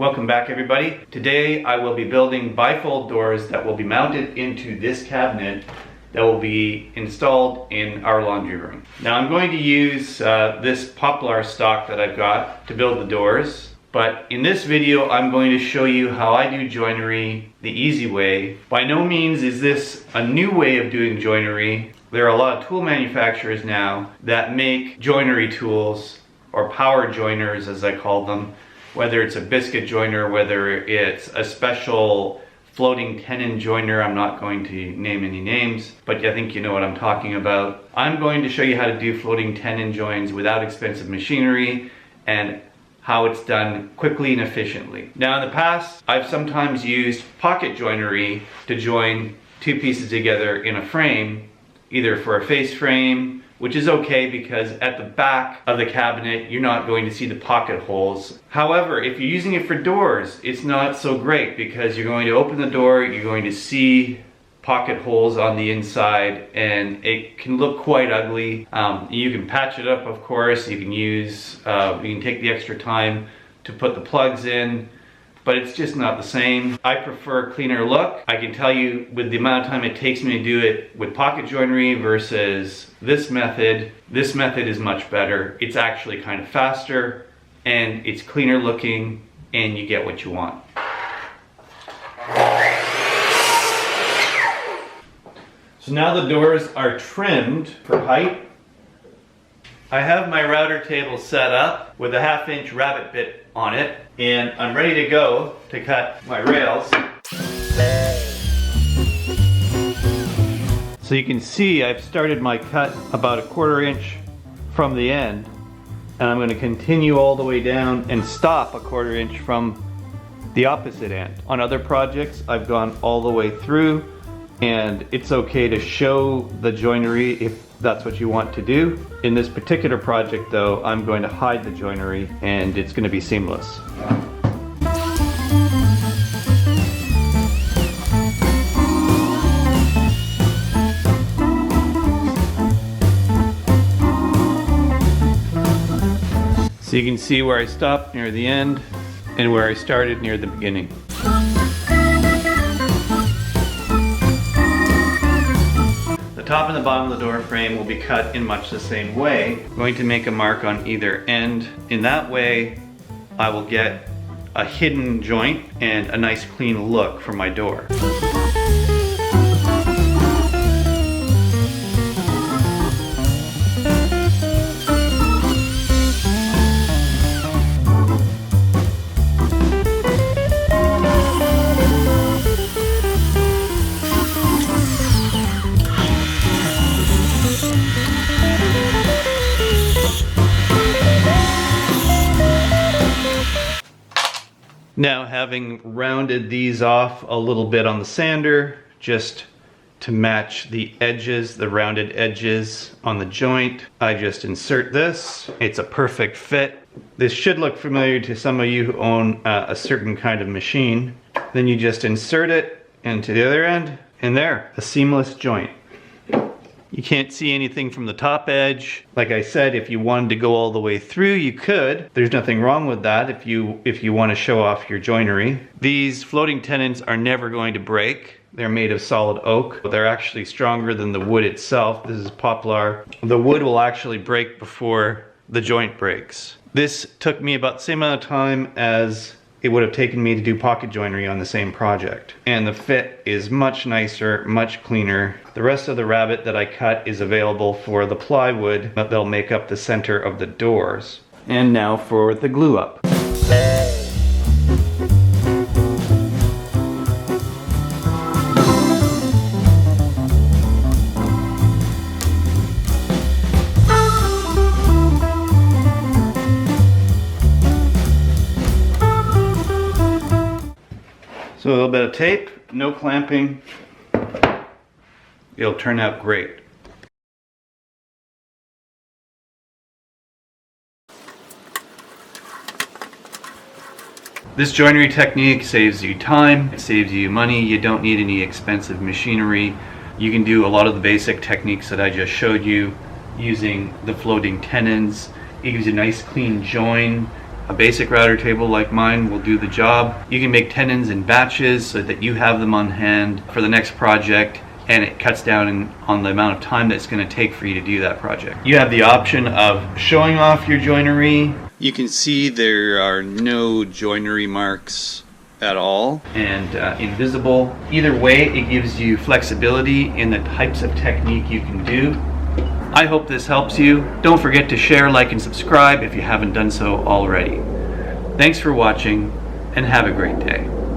Welcome back, everybody. Today I will be building bifold doors that will be mounted into this cabinet that will be installed in our laundry room. Now I'm going to use this poplar stock that I've got to build the doors, but in this video I'm going to show you how I do joinery the easy way. By no means is this a new way of doing joinery. There are a lot of tool manufacturers now that make joinery tools, or power joiners as I call them, whether it's a biscuit joiner, whether it's a special floating tenon joiner. I'm not going to name any names, but I think you know what I'm talking about. I'm going to show you how to do floating tenon joins without expensive machinery and how it's done quickly and efficiently. Now in the past, I've sometimes used pocket joinery to join two pieces together in a frame, either for a face frame, which is okay because at the back of the cabinet you're not going to see the pocket holes. However, if you're using it for doors, it's not so great because you're going to open the door, you're going to see pocket holes on the inside, and it can look quite ugly. You can patch it up, of course. You can take the extra time to put the plugs in, but it's just not the same. I prefer a cleaner look. I can tell you with the amount of time it takes me to do it with pocket joinery versus this method is much better. It's actually kind of faster and it's cleaner looking and you get what you want. So now the doors are trimmed for height. I have my router table set up with a 1/2 inch rabbet bit on it, and I'm ready to go to cut my rails. So you can see I've started my cut about a 1/4 inch from the end, and I'm going to continue all the way down and stop a 1/4 inch from the opposite end. On other projects I've gone all the way through, and it's okay to show the joinery if that's what you want to do. In this particular project though, I'm going to hide the joinery and it's going to be seamless. So you can see where I stopped near the end and where I started near the beginning. The top and the bottom of the door frame will be cut in much the same way. I'm going to make a mark on either end. In that way, I will get a hidden joint and a nice clean look for my door. Now, having rounded these off a little bit on the sander, just to match the edges, the rounded edges on the joint, I just insert this. It's a perfect fit. This should look familiar to some of you who own a certain kind of machine. Then you just insert it into the other end, and there, a seamless joint. You can't see anything from the top edge. Like I said, if you wanted to go all the way through, you could. There's nothing wrong with that if you want to show off your joinery. These floating tenons are never going to break. They're made of solid oak. They're actually stronger than the wood itself. This is poplar. The wood will actually break before the joint breaks. This took me about the same amount of time as it would have taken me to do pocket joinery on the same project. And the fit is much nicer, much cleaner. The rest of the rabbet that I cut is available for the plywood that'll make up the center of the doors. And now for the glue up. So a little bit of tape, no clamping. It'll turn out great. This joinery technique saves you time, it saves you money. You don't need any expensive machinery. You can do a lot of the basic techniques that I just showed you using the floating tenons. It gives you a nice clean join. A basic router table like mine will do the job. You can make tenons in batches so that you have them on hand for the next project, and it cuts down on the amount of time that it's going to take for you to do that project. You have the option of showing off your joinery. You can see there are no joinery marks at all, and invisible. Either way, it gives you flexibility in the types of technique you can do. I hope this helps you. Don't forget to share, like, and subscribe if you haven't done so already. Thanks for watching, and have a great day.